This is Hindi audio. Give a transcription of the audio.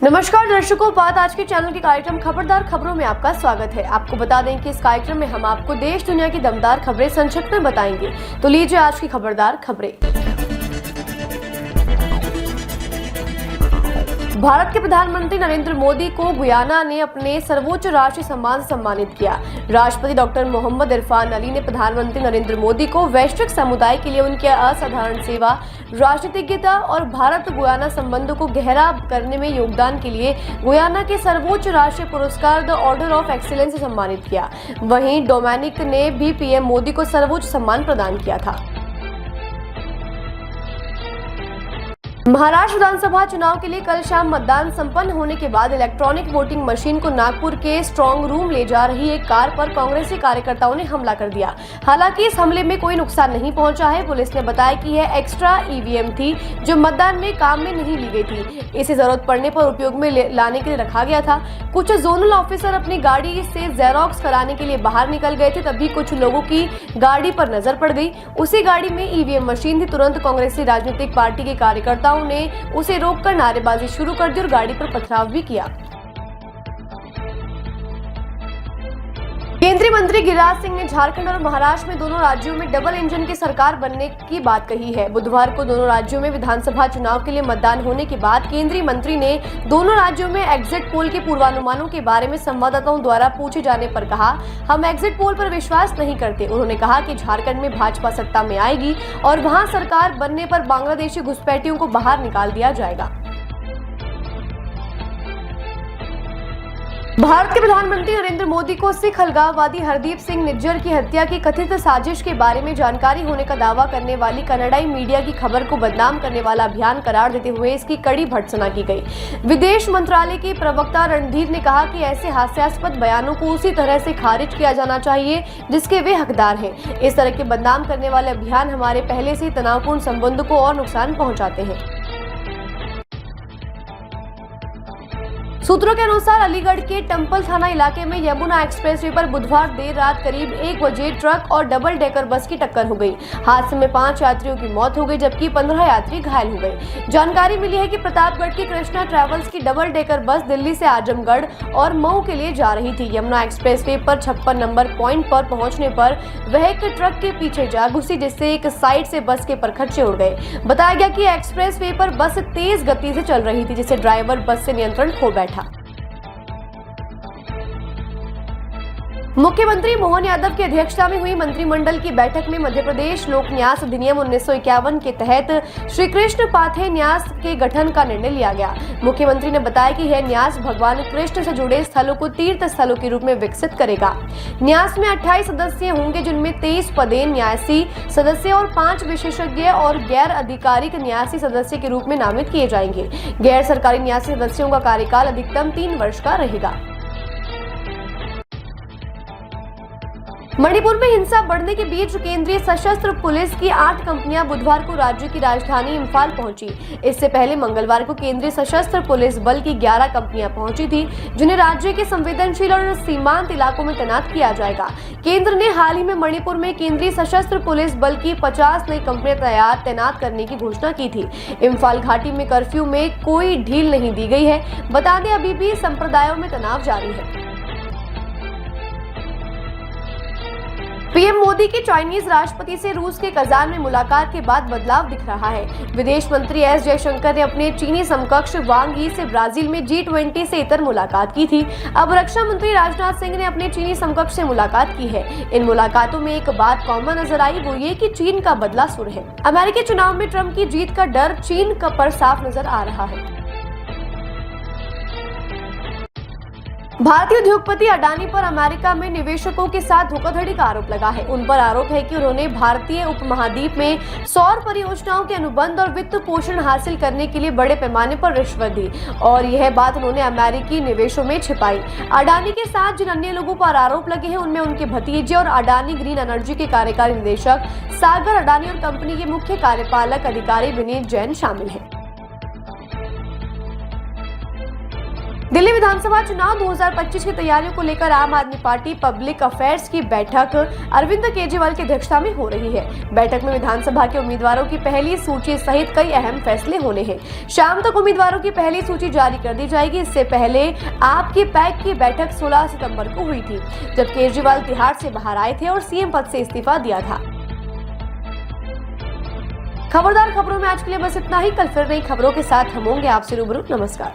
नमस्कार दर्शकों, बात आज के चैनल के कार्यक्रम खबरदार खबरों में आपका स्वागत है। आपको बता दें कि इस कार्यक्रम में हम आपको देश दुनिया की दमदार खबरें संक्षिप्त में बताएंगे। तो लीजिए आज की खबरदार खबरें। भारत के प्रधानमंत्री नरेंद्र मोदी को गुयाना ने अपने सर्वोच्च राष्ट्रीय सम्मान से सम्मानित किया। राष्ट्रपति डॉक्टर मोहम्मद इरफान अली ने प्रधानमंत्री नरेंद्र मोदी को वैश्विक समुदाय के लिए उनकी असाधारण सेवा, राजनीतिज्ञता और भारत गुयाना संबंधों को गहरा करने में योगदान के लिए गुयाना के सर्वोच्च राष्ट्रीय पुरस्कार द ऑर्डर ऑफ एक्सीलेंस से सम्मानित किया। वहीं डोमिनिक ने भी पीएम मोदी को सर्वोच्च सम्मान प्रदान किया था। महाराष्ट्र विधानसभा चुनाव के लिए कल शाम मतदान संपन्न होने के बाद इलेक्ट्रॉनिक वोटिंग मशीन को नागपुर के स्ट्रांग रूम ले जा रही एक कार पर कांग्रेसी कार्यकर्ताओं ने हमला कर दिया। हालांकि इस हमले में कोई नुकसान नहीं पहुंचा है। पुलिस ने बताया कि यह एक्स्ट्रा ईवीएम थी जो मतदान में काम में नहीं ली गई थी। इसे जरूरत पड़ने पर उपयोग में लाने के लिए रखा गया था। कुछ जोनल ऑफिसर अपनी गाड़ी से जेरोक्स कराने के लिए बाहर निकल गए थे, तभी कुछ लोगों की गाड़ी पर नजर पड़ गई। उसी गाड़ी में ईवीएम मशीन थी। तुरंत कांग्रेसी राजनीतिक पार्टी के कार्यकर्ताओं ने उसे रोककर नारेबाजी शुरू कर दी और गाड़ी पर पथराव भी किया। केंद्रीय मंत्री गिरिराज सिंह ने झारखंड और महाराष्ट्र में दोनों राज्यों में डबल इंजन की सरकार बनने की बात कही है। बुधवार को दोनों राज्यों में विधानसभा चुनाव के लिए मतदान होने के बाद केंद्रीय मंत्री ने दोनों राज्यों में एग्जिट पोल के पूर्वानुमानों के बारे में संवाददाताओं द्वारा पूछे जाने पर कहा, हम एग्जिट पोल पर विश्वास नहीं करते। उन्होंने कहा कि झारखंड में भाजपा सत्ता में आएगी और वहां सरकार बनने पर बांग्लादेशी घुसपैठियों को बाहर निकाल दिया जाएगा। भारत के प्रधानमंत्री नरेंद्र मोदी को सिख अलगाववादी हरदीप सिंह निज्जर की हत्या की कथित साजिश के बारे में जानकारी होने का दावा करने वाली कनाडाई मीडिया की खबर को बदनाम करने वाला अभियान करार देते हुए इसकी कड़ी भर्त्सना की गई। विदेश मंत्रालय के प्रवक्ता रणधीर ने कहा कि ऐसे हास्यास्पद बयानों को उसी तरह से खारिज किया जाना चाहिए जिसके वे हकदार हैं। इस तरह के बदनाम करने वाले अभियान हमारे पहले से तनावपूर्ण संबंधों को और नुकसान पहुंचाते हैं। सूत्रों के अनुसार अलीगढ़ के टम्पल थाना इलाके में यमुना एक्सप्रेसवे पर बुधवार देर रात करीब 1 बजे ट्रक और डबल डेकर बस की टक्कर हो गई। हादसे में 5 यात्रियों की मौत हो गई जबकि 15 यात्री घायल हो गए। जानकारी मिली है कि प्रतापगढ़ की कृष्णा ट्रैवल्स की डबल डेकर बस दिल्ली से आजमगढ़ और मऊ के लिए जा रही थी। यमुना एक्सप्रेसवे पर 56 नंबर पॉइंट पर पहुंचने पर वह एक ट्रक के पीछे जा घुसी, जिससे एक साइड से बस के परखच्चे उड़ गए। बताया गया कि एक्सप्रेसवे पर बस तेज गति से चल रही थी, जिससे ड्राइवर बस से नियंत्रण खो बैठा। मुख्यमंत्री मोहन यादव की अध्यक्षता में हुई मंत्रिमंडल की बैठक में मध्य प्रदेश लोक न्यास अधिनियम 1951 के तहत श्री कृष्ण पाथेय न्यास के गठन का निर्णय लिया गया। मुख्यमंत्री ने बताया कि यह न्यास भगवान कृष्ण से जुड़े स्थलों को तीर्थ स्थलों के रूप में विकसित करेगा। न्यास में 28 सदस्य होंगे, जिनमें 23 पदेन न्यासी सदस्य और 5 विशेषज्ञ और गैर आधिकारिक न्यासी सदस्य के रूप में नामित किए जाएंगे। गैर सरकारी न्यासी सदस्यों का कार्यकाल अधिकतम 3 वर्ष का रहेगा। मणिपुर में हिंसा बढ़ने के बीच केंद्रीय सशस्त्र पुलिस की 8 कंपनियां बुधवार को राज्य की राजधानी इम्फाल पहुंची। इससे पहले मंगलवार को केंद्रीय सशस्त्र पुलिस बल की 11 कंपनियां पहुंची थी, जिन्हें राज्य के संवेदनशील और सीमांत इलाकों में तैनात किया जाएगा। केंद्र ने हाल ही में मणिपुर में केंद्रीय सशस्त्र पुलिस बल की 50 नई कंपनियां तैनात करने की घोषणा की थी। इम्फाल घाटी में कर्फ्यू में कोई ढील नहीं दी गई है। बता दें, अभी भी संप्रदायों में तनाव जारी है। पीएम मोदी की चाइनीज राष्ट्रपति से रूस के कजान में मुलाकात के बाद बदलाव दिख रहा है। विदेश मंत्री एस जयशंकर ने अपने चीनी समकक्ष वांग यी से ब्राजील में G20 से इतर मुलाकात की थी। अब रक्षा मंत्री राजनाथ सिंह ने अपने चीनी समकक्ष से मुलाकात की है। इन मुलाकातों में एक बात कॉमन नजर आई, वो ये कि चीन का बदला सुर है। अमेरिकी चुनाव में ट्रंप की जीत का डर चीन पर साफ नजर आ रहा है। भारतीय उद्योगपति अडानी पर अमेरिका में निवेशकों के साथ धोखाधड़ी का आरोप लगा है। उन पर आरोप है कि उन्होंने भारतीय उपमहाद्वीप में सौर परियोजनाओं के अनुबंध और वित्त पोषण हासिल करने के लिए बड़े पैमाने पर रिश्वत दी और यह बात उन्होंने अमेरिकी निवेशों में छिपाई। अडानी के साथ जिन अन्य लोगों पर आरोप लगे हैं, उनमें उनके भतीजे और अडानी ग्रीन एनर्जी के कार्यकारी निदेशक सागर अडानी और कंपनी के मुख्य कार्यपालक अधिकारी विनीत जैन शामिल हैं। दिल्ली विधानसभा चुनाव 2025 की तैयारियों को लेकर आम आदमी पार्टी पब्लिक अफेयर्स की बैठक अरविंद केजरीवाल की अध्यक्षता में हो रही है। बैठक में विधानसभा के उम्मीदवारों की पहली सूची सहित कई अहम फैसले होने हैं। शाम तक उम्मीदवारों की पहली सूची जारी कर दी जाएगी। इससे पहले आपकी पैक की बैठक 16 सितंबर को हुई थी, जब केजरीवाल तिहाड़ से बाहर आए थे और सीएम पद से इस्तीफा दिया था। खबरदार खबरों में आज के लिए बस इतना ही। कल फिर नई खबरों के साथ हम होंगे आपसे रूबरू। नमस्कार।